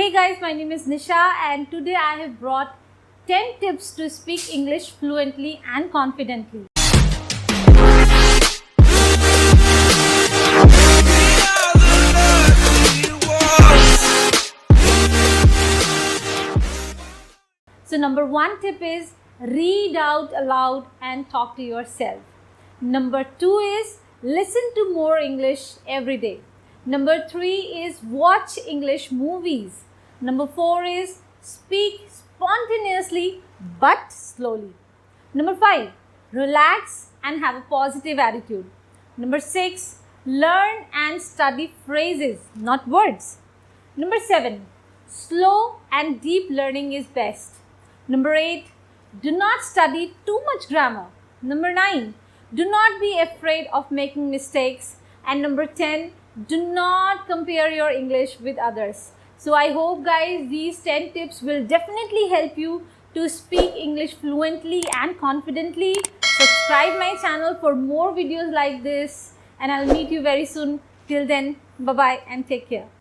Hey guys, my name is Nisha and today I have brought 10 tips to speak English fluently and confidently. So number 1 tip is read out aloud and talk to yourself. Number 2 is listen to more English every day. Number 3 is watch English movies. Number 4 is speak spontaneously but slowly. Number 5, relax and have a positive attitude. Number 6, learn and study phrases, not words. Number 7, slow and deep learning is best. Number 8, do not study too much grammar. Number 9, do not be afraid of making mistakes. And number 10, do not compare your English with others. So I hope guys these 10 tips will definitely help you to speak English fluently and confidently. Subscribe my channel for more videos like this and I'll meet you very soon. Till then, bye bye and take care.